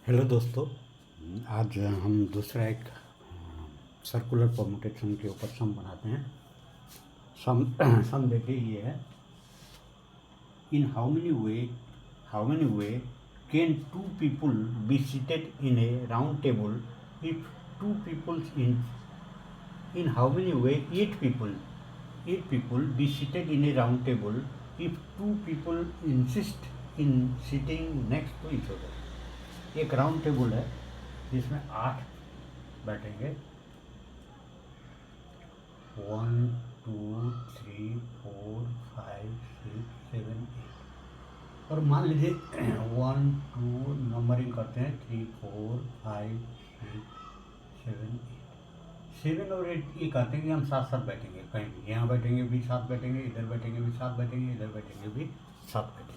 Hello दोस्तों। आज हम दूसरा एक सर्कुलर परमुटेशन के ऊपर सम बनाते हैं। सम देखिए ये है, in how many way can two people be seated in a round table if two peoples in how many way eight people be seated in a round table if two people insist in sitting next to each other. एक round table है जिसमें 8 बैठेंगे, 1 2 3 4 5 6 7 8। और मान लीजिए 1 2 numbering करते हैं 3 4 5 6 7 8। 7 और 8 ये कहते हैं कि हम साथ साथ बैठेंगे, कहीं भी यहाँ बैठेंगे भी साथ बैठेंगे, इधर बैठेंगे भी साथ बैठेंगे, इधर बैठेंगे भी साथ बैठेंगे।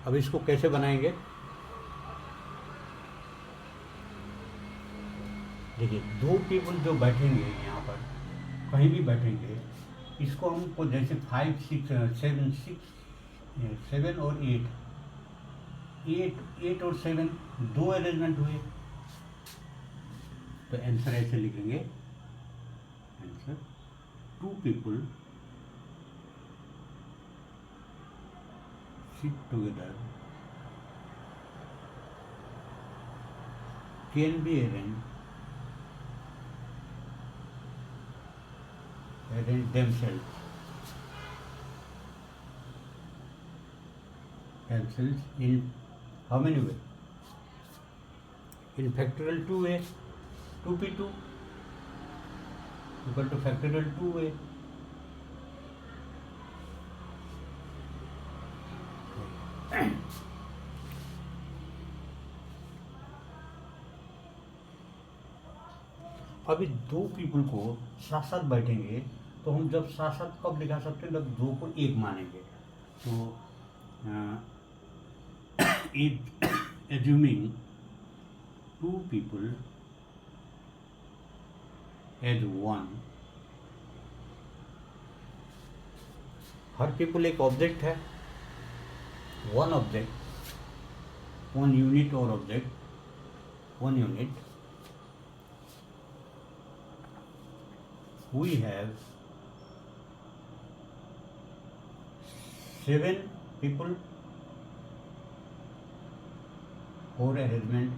अब इसको कैसे बनाएंगे, देखिए दो पीपल जो बैठेंगे यहाँ पर कहीं भी बैठेंगे, इसको हमको जैसे 5 6 7 और 8 और 7 दो अरेंजमेंट हुए, तो आंसर ऐसे लिखेंगे, answer 2 people sit together can be arrange themselves in how many way? In factorial 2a, 2p2 equal to factorial 2a. अभी दो पीपल को साथ साथ बैठेंगे, तो हम जब साथ साथ कब लिखा सकते हैं, जब दो को एक मानेंगे। तो assuming 2 people as one, her people एक ऑब्जेक्ट है, वन ऑब्जेक्ट, वन यूनिट और object, one unit, we have 7 people or arrangement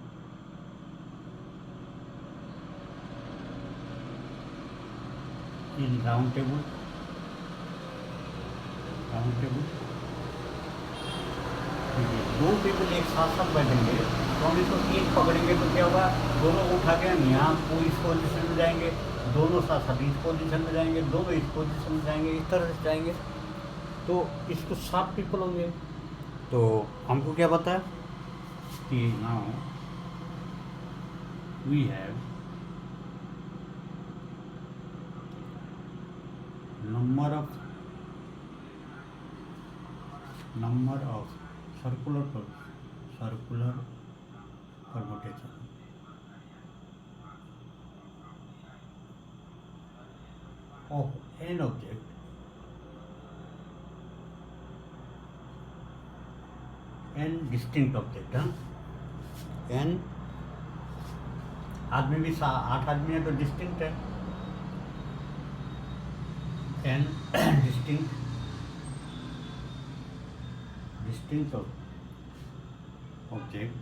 in round table, दो पीपल एक साथ साथ बैठेंगे, तो हम इसको एक पकड़ेंगे तो क्या होगा, दोनों को उठा के हम यहाँ को इस पोजिशन में जाएंगे, दोनों साथ साथ इस पोजीशन में जाएंगे, दोनों इस पोजीशन में जाएंगे, इस तरह से जाएंगे, तो इसको 7 पीपल होंगे। तो हमको क्या पता है कि now we have number of circular permutation of an object and distinct object। n आदमी भी 8 आदमी है तो डिस्टिंक्ट है, n distinct object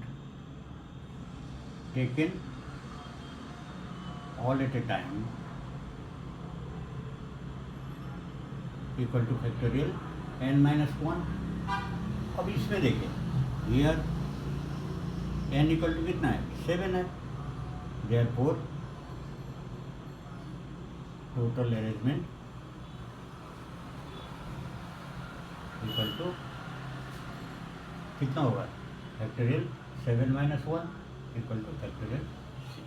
taken all at a time equal to factorial n-1। अब इसमें देखिए हियर n इक्वल टू कितना है, 7 है, therefore total arrangement equal to कितना होगा, फैक्टोरियल 7-1 इक्वल टू फैक्टोरियल 6।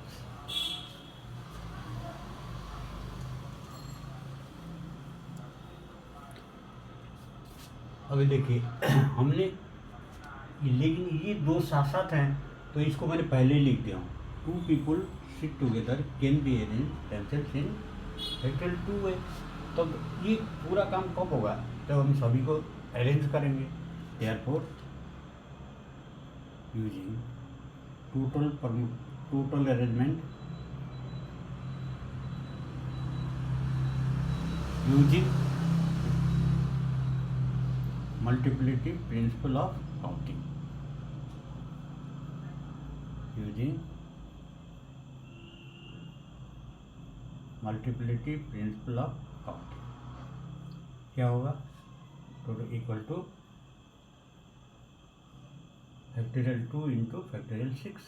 अभी देखिए हमने, लेकिन ये दो साथ साथ हैं तो इसको मैंने पहले ही लिख दिया हूँ, two people sit together can be arrange themselves in factorial 2 way। तब ये पूरा काम कब होगा? जब हम सभी को अरेंज करेंगे। Therefore using total arrangement using multiplicity principle of counting, using multiplicity principle of counting क्या होगा? Total equal to factorial 2 into factorial 6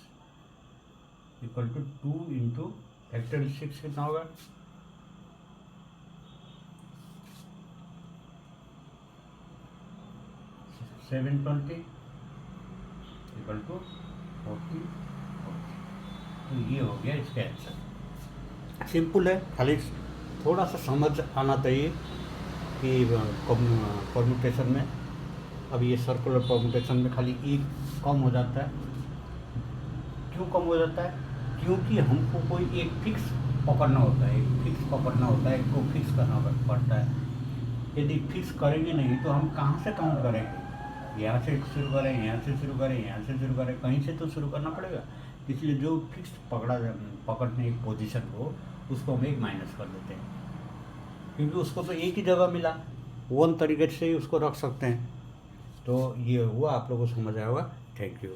equal to 2 into factorial 6 कितना होगा? 720 इक्वल टू 40। तो ये हो गया इसका आंसर। सिंपल है, खाली थोड़ा सा समझ आना चाहिए कि परम्यूटेशन में, अब ये सर्कुलर परम्यूटेशन में खाली एक कम हो जाता है। क्यों कम हो जाता है? क्योंकि हमको कोई एक फिक्स पकड़ना होता है, एक फिक्स पकड़ना होता है, एक को फिक्स करना पड़ता है। यदि फिक्स करेंगे नहीं तो हम कहाँ से काउंट करेंगे? यहाँ से शुरू करें, यहाँ से शुरू करें, यहाँ से शुरू करें, कहीं से तो शुरू करना पड़ेगा। इसलिए जो फिक्स पकड़ने एक पोजीशन को, उसको हम एक माइनस कर देते हैं, क्योंकि उसको तो एक ही जगह मिला, वन तरीके से ही उसको रख सकते हैं। तो ये हुआ, आप लोगों को समझ आया होगा। Thank you.